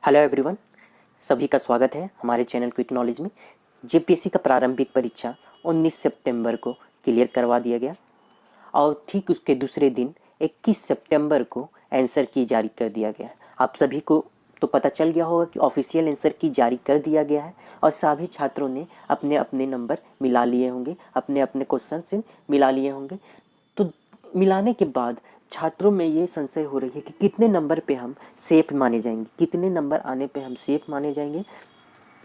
Hello everyone, सभी का स्वागत है हमारे चैनल क्विक नॉलेज में। जेपीएससी का प्रारंभिक परीक्षा 19 सितंबर को क्लियर करवा दिया गया और ठीक उसके दूसरे दिन 21 सितंबर को आंसर की जारी कर दिया गया। आप सभी को तो पता चल गया होगा कि ऑफिशियल आंसर की जारी कर दिया गया है और सभी छात्रों ने अपने अपने नंबर मिला लिए होंगे, अपने अपने क्वेश्चन से मिला लिए होंगे। तो मिलाने के बाद छात्रों में ये संशय हो रही है कि कितने नंबर पे हम सेफ माने जाएंगे, कितने नंबर आने पे हम सेफ माने जाएंगे।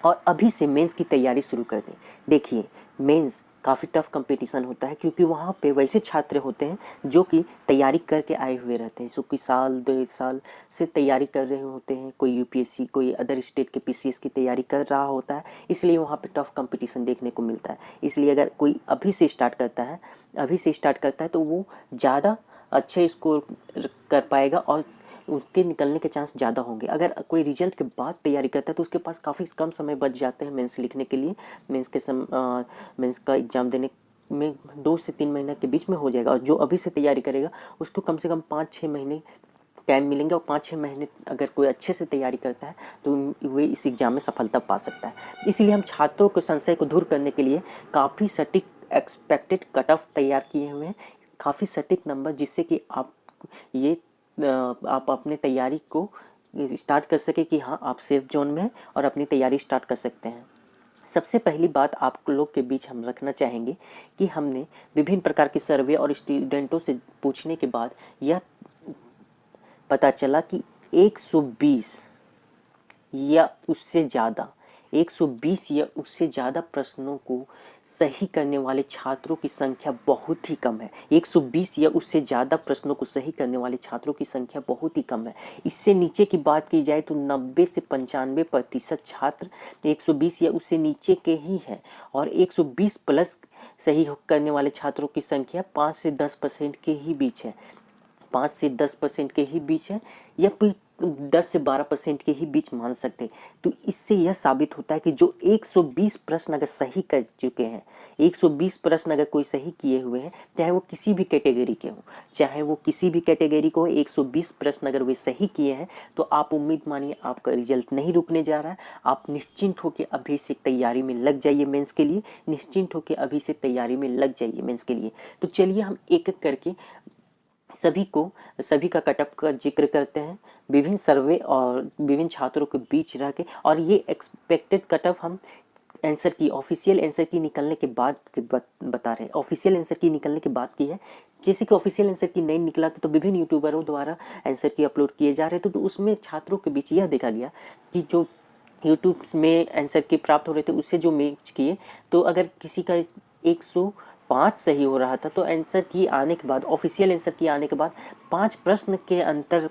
और अभी से मेंस की तैयारी शुरू कर दें। देखिए, मेंस काफ़ी टफ कंपटीशन होता है क्योंकि वहाँ पे वैसे छात्र होते हैं जो कि तैयारी करके आए हुए रहते हैं, जो कि साल 2 साल से तैयारी कर रहे होते हैं। कोई यूपीएससी, कोई अदर स्टेट के पीसीएस की तैयारी कर रहा होता है, इसलिए वहाँ पे टफ कंपटीशन देखने को मिलता है। इसलिए अगर कोई अभी से स्टार्ट करता है तो वो ज़्यादा अच्छे स्कोर कर पाएगा और उसके निकलने के चांस ज़्यादा होंगे। अगर कोई रिजल्ट के बाद तैयारी करता है तो उसके पास काफ़ी कम समय बच जाते हैं मेंस लिखने के लिए। मेंस का एग्ज़ाम देने में 2 से 3 महीने के बीच में हो जाएगा और जो अभी से तैयारी करेगा उसको कम से कम 5-6 महीने टाइम मिलेंगे और 5-6 महीने अगर कोई अच्छे से तैयारी करता है तो वे इस एग्ज़ाम में सफलता पा सकता है। इसलिए हम छात्रों के संशय को दूर करने के लिए काफ़ी सटीक एक्सपेक्टेड कट ऑफ तैयार किए हुए हैं, काफ़ी सटीक नंबर, जिससे कि आप अपने तैयारी को स्टार्ट कर सके कि हाँ, आप सेफ जोन में हैं और अपनी तैयारी स्टार्ट कर सकते हैं। सबसे पहली बात आप लोग के बीच हम रखना चाहेंगे कि हमने विभिन्न प्रकार के सर्वे और स्टूडेंटों से पूछने के बाद यह पता चला कि 120 या उससे ज़्यादा प्रश्नों को सही करने वाले छात्रों की संख्या बहुत ही कम है। 120 या उससे ज़्यादा प्रश्नों को सही करने वाले छात्रों की संख्या बहुत ही कम है। इससे नीचे की बात की जाए तो 90 से 95% छात्र 120 या उससे नीचे के ही हैं और 120 प्लस सही करने वाले छात्रों की संख्या 5 से 10% के ही बीच है। 5 से 10% के ही बीच है या कोई 10 से 12% के ही बीच मान सकते हैं। तो इससे यह साबित होता है कि जो 120 प्रश्न अगर सही कर चुके हैं, 120 प्रश्न अगर कोई सही किए हुए हैं, चाहे वो किसी भी कैटेगरी के हों, 120 प्रश्न अगर वे सही किए हैं तो आप उम्मीद मानिए आपका रिजल्ट नहीं रुकने जा रहा है। आप निश्चिंत होकर अभी से तैयारी में लग जाइए मेंस के लिए, तो चलिए हम एक एक करके सभी का कटअप का जिक्र करते हैं, विभिन्न सर्वे और विभिन्न छात्रों के बीच रह के। और ये एक्सपेक्टेड कटअप हम ऑफिशियल आंसर की निकलने के बाद बता रहे हैं। ऑफिशियल आंसर की निकलने के बाद की है, जैसे कि ऑफिशियल आंसर की नहीं निकला तो विभिन्न यूट्यूबरों द्वारा आंसर की अपलोड किए जा रहे थे, तो उसमें छात्रों के बीच यह देखा गया कि जो यूट्यूब में आंसर की प्राप्त हो रहे थे उससे जो मैच किए, तो अगर किसी का 105 सही हो रहा था तो आंसर की आने के बाद, ऑफिशियल आंसर की आने के बाद 5 प्रश्न के अंतर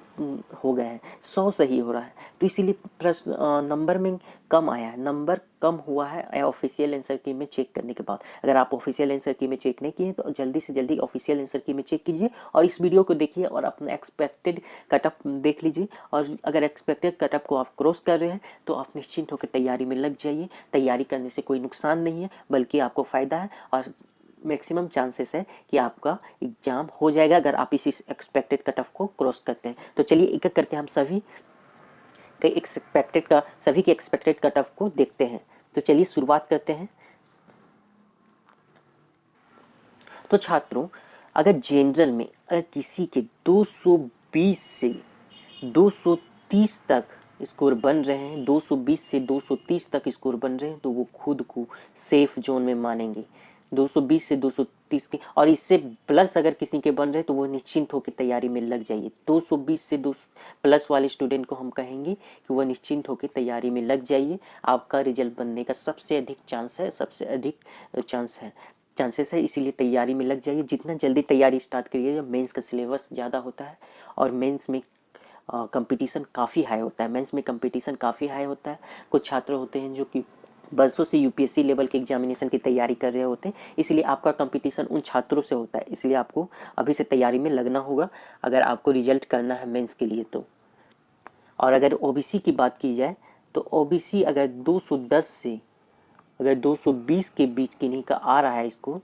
हो गए हैं, 100 सही हो रहा है। तो इसीलिए प्रश्न नंबर में कम आया है, नंबर कम हुआ है ऑफिशियल आंसर की में चेक करने के बाद। अगर आप ऑफिशियल आंसर की में चेक नहीं किए तो जल्दी से जल्दी ऑफिशियल आंसर की में चेक कीजिए और इस वीडियो को देखिए और अपना एक्सपेक्टेड कटअप देख लीजिए। और अगर एक्सपेक्टेड कटअप को आप क्रॉस कर रहे हैं तो आप निश्चिंत होकर तैयारी में लग जाइए। तैयारी करने से कोई नुकसान नहीं है बल्कि आपको फ़ायदा है और मैक्सिमम चांसेस है कि आपका एग्जाम हो जाएगा अगर आप इसी एक्सपेक्टेड कट ऑफ को क्रॉस करते हैं। तो चलिए एक एक करके हम सभी के एक्सपेक्टेड कट ऑफ को देखते हैं। तो चलिए शुरुआत करते हैं। तो छात्रों, अगर जनरल में अगर किसी के 220 से 230 तक स्कोर बन रहे हैं, 220 से 230 तक स्कोर बन रहे हैं, तो वो खुद को सेफ जोन में मानेंगे। 220 से 230 के और इससे प्लस अगर किसी के बन रहे तो वो निश्चिंत होकर तैयारी में लग जाइए। 220 से 2 प्लस वाले स्टूडेंट को हम कहेंगे कि वह निश्चिंत होकर तैयारी में लग जाइए। आपका रिजल्ट बनने का सबसे अधिक चांसेस है, इसीलिए तैयारी में लग जाइए। जितना जल्दी तैयारी स्टार्ट करिएगा, मेंस का सिलेबस ज़्यादा होता है और मेंस में कंपटीशन काफ़ी हाई होता है। कुछ छात्र होते हैं जो कि बरसों से यूपीएससी लेवल के एग्जामिनेशन की तैयारी कर रहे होते हैं, इसलिए आपका कंपटीशन उन छात्रों से होता है। इसलिए आपको अभी से तैयारी में लगना होगा अगर आपको रिजल्ट करना है मेंस के लिए तो। और अगर ओबीसी की बात की जाए तो ओबीसी अगर 210 से 220 के बीच किन्हीं का आ रहा है इसको,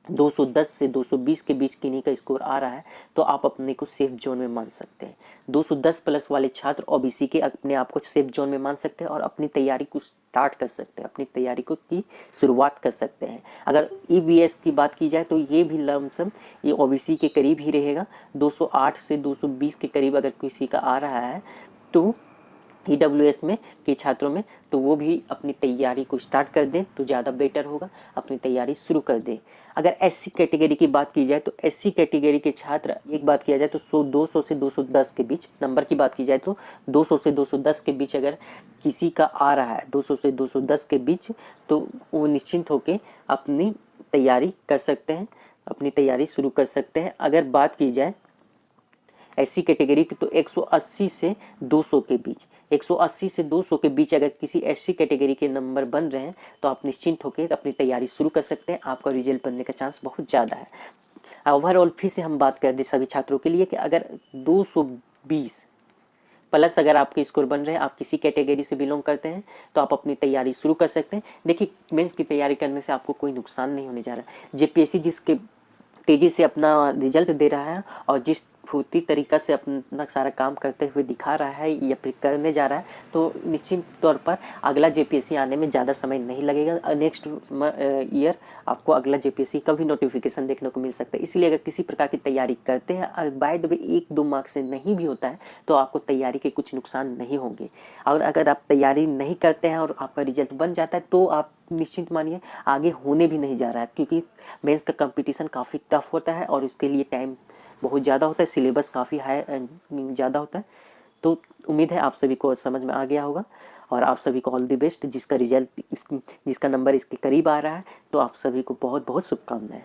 210 से 220 के बीच किन्हीं का स्कोर आ रहा है तो आप अपने को सेफ जोन में मान सकते हैं। 210 प्लस वाले छात्र ओबीसी के अपने आप को सेफ जोन में मान सकते हैं और अपनी तैयारी को स्टार्ट कर सकते हैं, अपनी तैयारी को की शुरुआत कर सकते हैं। अगर ईवीएस की बात की जाए तो ये भी लमसम ये ओबीसी के करीब ही रहेगा। 208 से 220 के करीब अगर किसी का आ रहा है तो ईडब्ल्यूएस में के छात्रों में, तो वो भी अपनी तैयारी को स्टार्ट कर दें तो ज़्यादा बेटर होगा, अपनी तैयारी शुरू कर दें। अगर एससी कैटेगरी की बात की जाए तो एससी कैटेगरी के छात्र, एक बात किया जाए तो 200 से 210 के बीच नंबर की बात की जाए तो 200 से 210 के बीच अगर किसी का आ रहा है 200 से 210 के बीच, तो वो निश्चिंत होकर अपनी तैयारी कर सकते हैं, अपनी तैयारी शुरू कर सकते हैं। अगर बात की जाए एससी कैटेगरी की तो 180 से 200 के बीच, 180 से 200 के बीच अगर किसी एससी कैटेगरी के नंबर बन रहे हैं तो आप निश्चिंत होकर अपनी तैयारी शुरू कर सकते हैं, आपका रिजल्ट बनने का चांस बहुत ज़्यादा है। ओवरऑल फिर से हम बात कर दें सभी छात्रों के लिए कि अगर 220 प्लस अगर आपके स्कोर बन रहे हैं, आप किसी कैटेगरी से बिलोंग करते हैं तो आप अपनी तैयारी शुरू कर सकते हैं। देखिए, मेंस की तैयारी करने से आपको कोई नुकसान नहीं होने जा रहा। जेपीएससी जिसके तेज़ी से अपना रिजल्ट दे रहा है और जिस फुर्ती तरीक़ा से अपना सारा काम करते हुए दिखा रहा है या फिर करने जा रहा है, तो निश्चित तौर पर अगला जेपीएससी आने में ज़्यादा समय नहीं लगेगा। नेक्स्ट ईयर आपको अगला जेपीएससी का भी नोटिफिकेशन देखने को मिल सकता है। इसलिए अगर किसी प्रकार की तैयारी करते हैं, बाय द वे 1-2 मार्क्स से नहीं भी होता है, तो आपको तैयारी के कुछ नुकसान नहीं होंगे। और अगर आप तैयारी नहीं करते हैं और आपका रिजल्ट बन जाता है तो आप निश्चिंत मानिए आगे होने भी नहीं जा रहा है, क्योंकि मेंस का कंपटीशन काफ़ी टफ होता है और उसके लिए टाइम बहुत ज़्यादा होता है, सिलेबस काफ़ी हाई ज़्यादा होता है। तो उम्मीद है आप सभी को समझ में आ गया होगा और आप सभी को ऑल द बेस्ट। जिसका रिजल्ट जिसका नंबर इसके करीब आ रहा है तो आप सभी को बहुत बहुत शुभकामनाएं।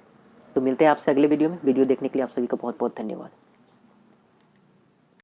तो मिलते हैं आपसे अगले वीडियो में। वीडियो देखने के लिए आप सभी का बहुत बहुत धन्यवाद।